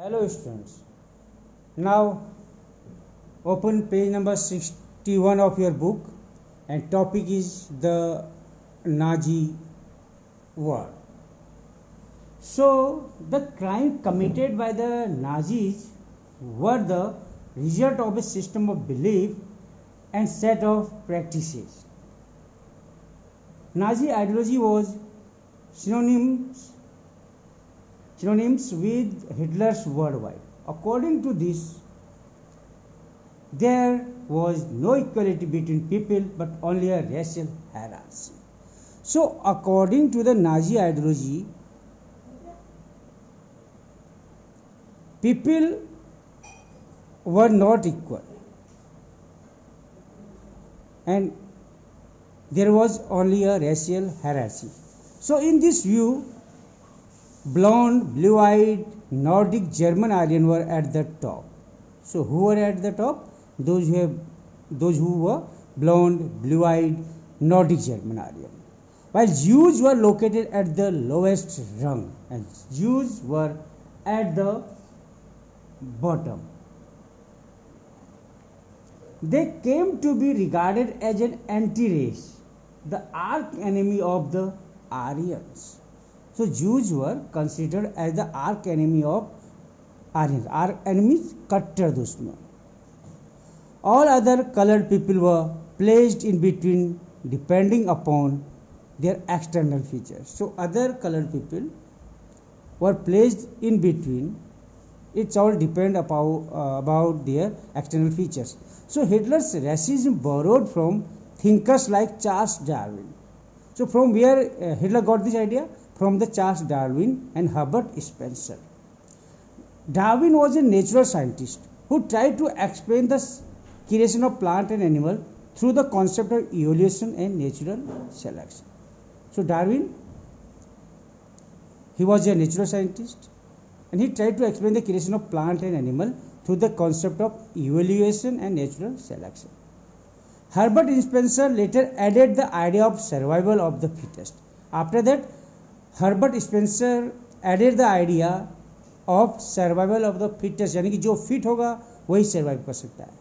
Hello students. Now open page number 61 of your book and topic is the Nazi war. So the crime committed by the Nazis were the result of a system of belief and set of practices. Nazi ideology was synonymous with Hitler's worldwide. According to this, there was no equality between people but only a racial hierarchy. So, according to the Nazi ideology, people were not equal and there was only a racial hierarchy. So, in this view, blonde, blue-eyed, Nordic German Aryan were at the top. So who were at the top? Those who were blonde, blue-eyed, Nordic German Aryan. While Jews were located at the lowest rung, and Jews were at the bottom. They came to be regarded as an anti-race, the arch enemy of the Aryans. So Jews were considered as the arch enemy of Aryans. Arch enemies, Kattar Dushman. All other colored people were placed in between depending upon their external features. So other colored people were placed in between. It's all depend about their external features. So Hitler's racism borrowed from thinkers like Charles Darwin. So from where Hitler got this idea? From the Charles Darwin and Herbert Spencer. Darwin was a natural scientist who tried to explain the creation of plant and animal through the concept of evolution and natural selection. So Darwin, he was a natural scientist and he tried to explain the creation of plant and animal through the concept of evolution and natural selection. Herbert Spencer later added the idea of survival of the fittest. After that, Herbert Spencer added the idea of survival of the fittest, यानी कि जो fit होगा वही survive कर सकता है.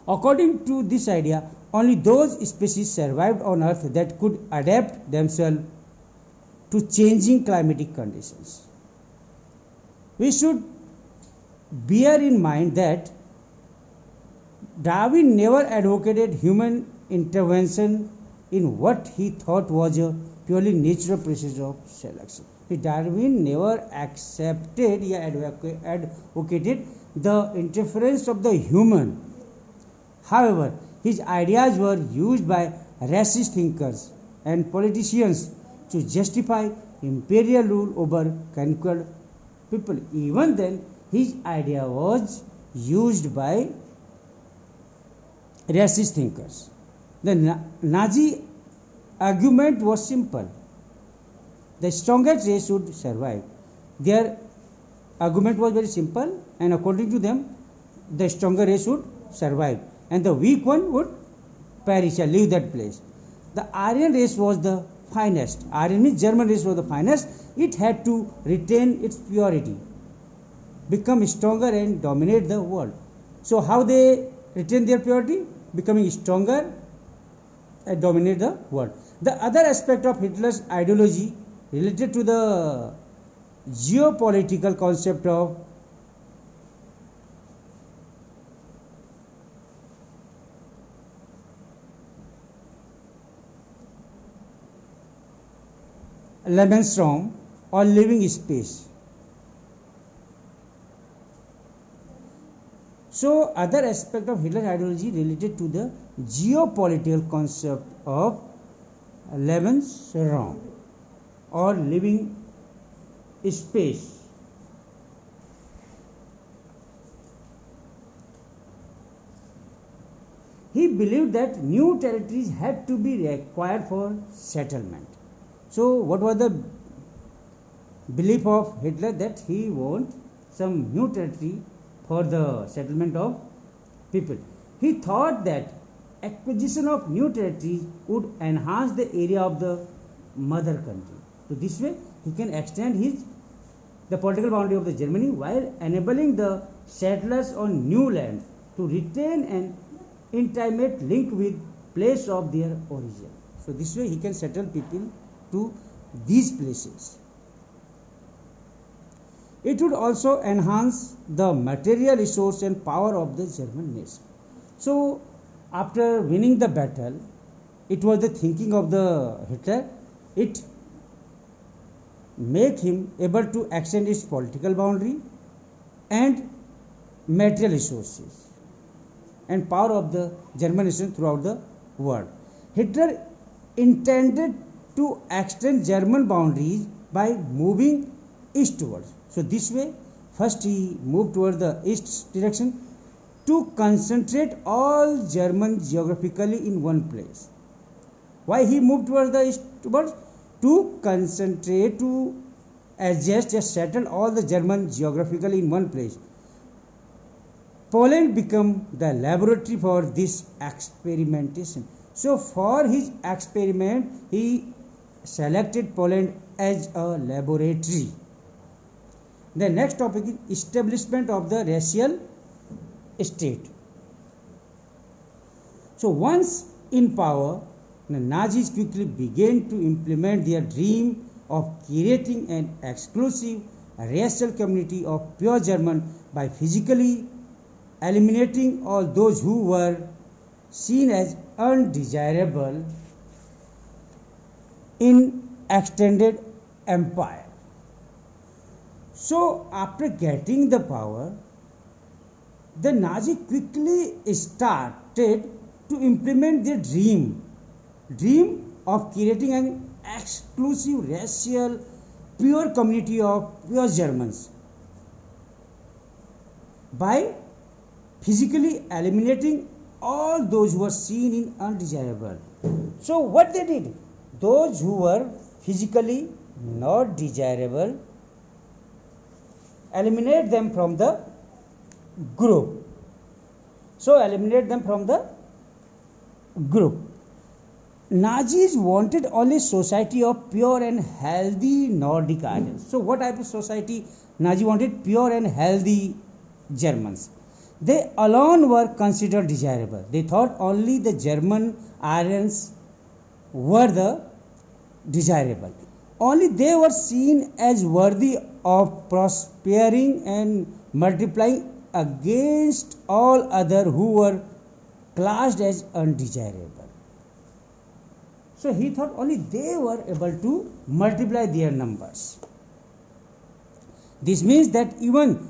According to this idea, only those species survived on Earth that could adapt themselves to changing climatic conditions. We should bear in mind that Darwin never advocated human intervention in what he thought was a purely natural process of selection. Darwin never accepted or advocated the interference of the human. However, his ideas were used by racist thinkers and politicians to justify imperial rule over conquered people. Even then, his idea was used by racist thinkers. The Nazi argument was simple. The strongest race should survive. Their argument was very simple, and according to them, the stronger race should survive, and the weak one would perish and leave that place. The Aryan race was the finest. Aryan means German race was the finest. It had to retain its purity, become stronger and dominate the world. So how they retain their purity? Becoming stronger and dominate the world. The other aspect of Hitler's ideology related to the geopolitical concept of Lebensraum or living space. So other aspect of Hitler's ideology related to the geopolitical concept of Lebensraum or living space. He believed that new territories had to be acquired for settlement. So what was the belief of Hitler? That he wants some new territory for the settlement of people. He thought that acquisition of new territories would enhance the area of the mother country. So this way he can extend his the political boundary of the Germany while enabling the settlers on new land to retain an intimate link with place of their origin. So this way he can settle people to these places. It would also enhance the material resource and power of the German nation. So after winning the battle, it was the thinking of the Hitler, it make him able to extend its political boundary and material resources and power of the German nation throughout the world. Hitler intended to extend German boundaries by moving eastwards. So this way, first he moved toward the east direction to concentrate all German geographically in one place. Why he moved toward the eastwards? To concentrate, to adjust, just settle all the German geographically in one place. Poland became the laboratory for this experimentation. So for his experiment, he selected Poland as a laboratory. The next topic is establishment of the racial state. So once in power, the Nazis quickly began to implement their dream of creating an exclusive racial community of pure German by physically eliminating all those who were seen as undesirable in extended empire. So after getting the power, the Nazi quickly started to implement their dream of creating an exclusive racial pure community of pure Germans by physically eliminating all those who were seen in undesirable. So what they did, those who were physically not desirable, eliminate them from the group. So eliminate them from the group. Nazis wanted only society of pure and healthy Nordic Aryans. So what type of society Nazi wanted? Pure and healthy Germans. They alone were considered desirable. They thought only the German Aryans were the desirable. Only they were seen as worthy of prospering and multiplying against all other who were classed as undesirable. So he thought only they were able to multiply their numbers. This means that even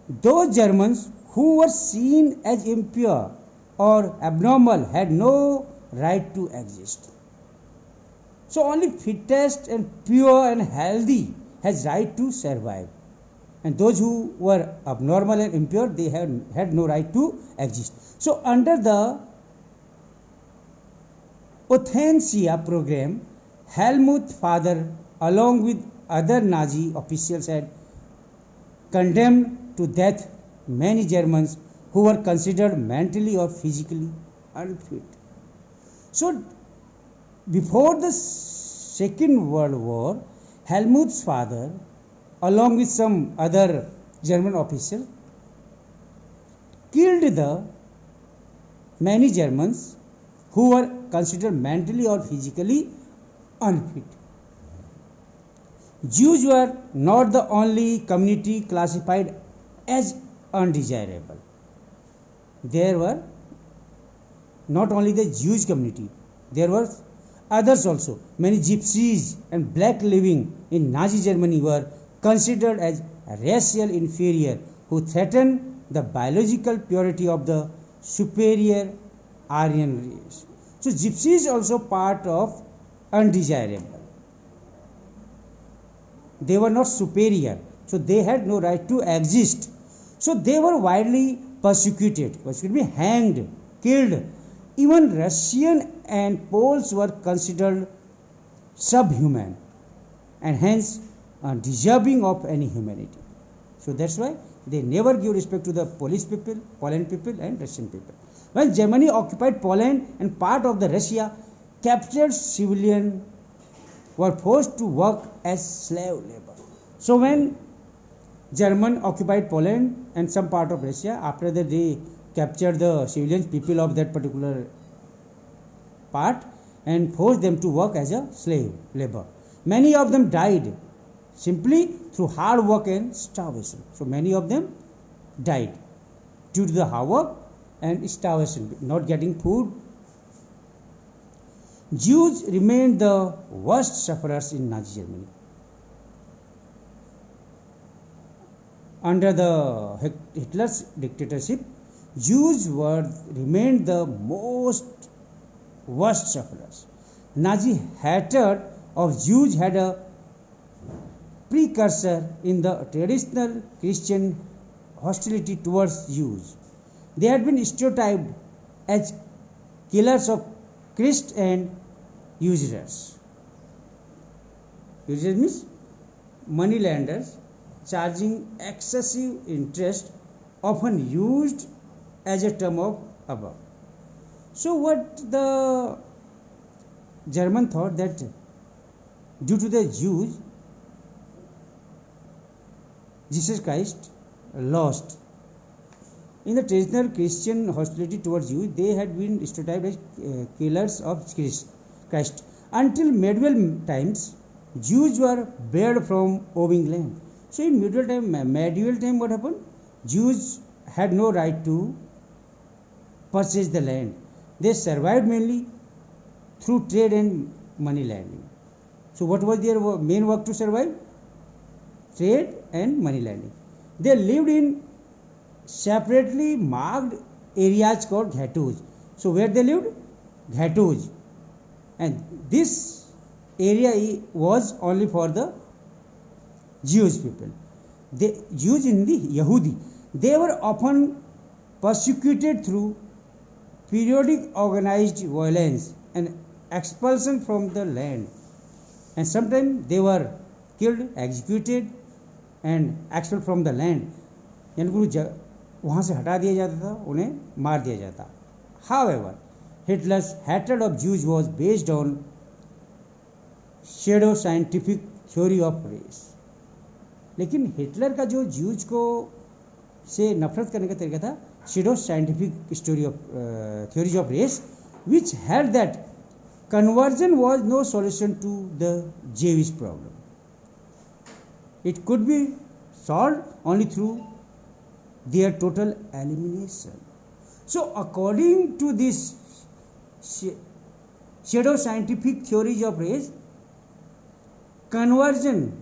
those Germans who were seen as impure or abnormal had no right to exist. So only fittest and pure and healthy has right to survive. And those who were abnormal and impure, they had no right to exist. So under the Euthanasia program, Helmut Father, along with other Nazi officials, had condemned to death many Germans who were considered mentally or physically unfit. So before the Second World War, Helmut's father, along with some other German officials, killed the many Germans who were considered mentally or physically unfit. Jews were not the only community classified as undesirable. There were not only the Jewish community, there were others also. Many gypsies and black living in Nazi Germany were considered as racial inferior who threatened the biological purity of the superior Aryan race. So gypsies also part of undesirable. They were not superior, so they had no right to exist. So they were widely persecuted, should be hanged, killed. Even Russian and Poles were considered subhuman and hence deserving of any humanity. So that's why they never give respect to the Polish people, Poland people and Russian people. When Germany occupied Poland and part of the Russia, captured civilians were forced to work as slave labor. So when German occupied Poland and some part of Russia. After that, they captured the civilian people of that particular part and forced them to work as a slave labor. Many of them died simply through hard work and starvation. So many of them died due to the hard work and starvation, not getting food. Jews remained the worst sufferers in Nazi Germany. Under the Hitler's dictatorship, Jews remained the most worst sufferers. Nazi hatred of Jews had a precursor in the traditional Christian hostility towards Jews. They had been stereotyped as killers of Christ and usurers. Usurers means moneylenders charging excessive interest, often used as a term of above. So what the German thought that due to the Jews, Jesus Christ lost. In the traditional Christian hostility towards Jews, they had been stereotyped as killers of Christ. Until medieval times, Jews were barred from owning land. So in medieval time, what happened? Jews had no right to purchase the land. They survived mainly through trade and money lending. So what was their main work to survive? Trade and money lending. They lived in separately marked areas called ghettos. So where they lived? Ghettos. And this area was only for the Jewish people. The Jews in the Yahudi, they were often persecuted through periodic organized violence and expulsion from the land. And sometimes they were killed, executed and expelled from the land. यानी उनको वहाँ से हटा दिया जाता था, उन्हें मार दिया जाता. However, Hitler's hatred of Jews was based on pseudo scientific theory of race. लेकिन हिटलर का जो ज्यूज को से नफरत करने का तरीका था pseudo scientific theories of race, which held that conversion was no solution to the Jewish problem. It could be solved only through their total elimination. So according to this pseudo scientific theories of race, conversion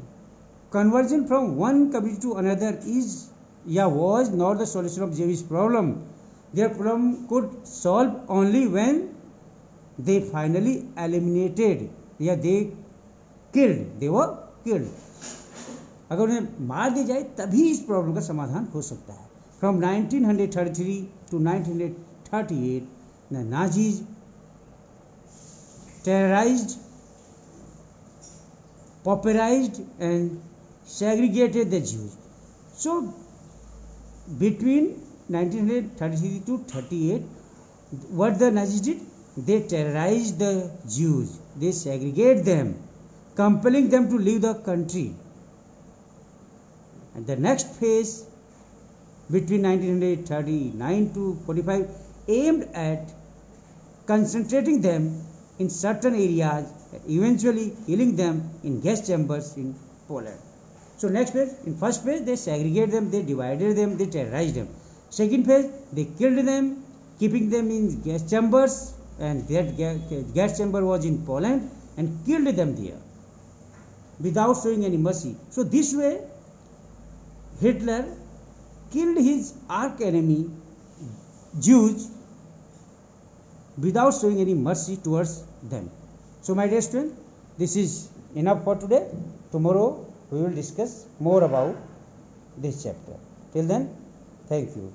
from one community to another was not the solution of Jewish problem. Their problem could solve only when they finally eliminated, they were killed. अगर उन्हें मार दी जाए तभी इस problem का समाधान हो सकता है. From 1933 to 1938, the Nazis terrorized, pauperized and segregated the Jews. So between 1933 to 38, what the Nazis did? They terrorized the Jews. They segregated them, compelling them to leave the country. And the next phase between 1939 to 45 aimed at concentrating them in certain areas and eventually killing them in gas chambers in Poland. So next phase, in first phase they segregated them, they divided them, they terrorized them. Second phase, they killed them, keeping them in gas chambers, and that gas chamber was in Poland, and killed them there without showing any mercy. So this way Hitler killed his arch enemy Jews without showing any mercy towards them. So my dear students, this is enough for today. Tomorrow we will discuss more about this chapter. Till then, thank you.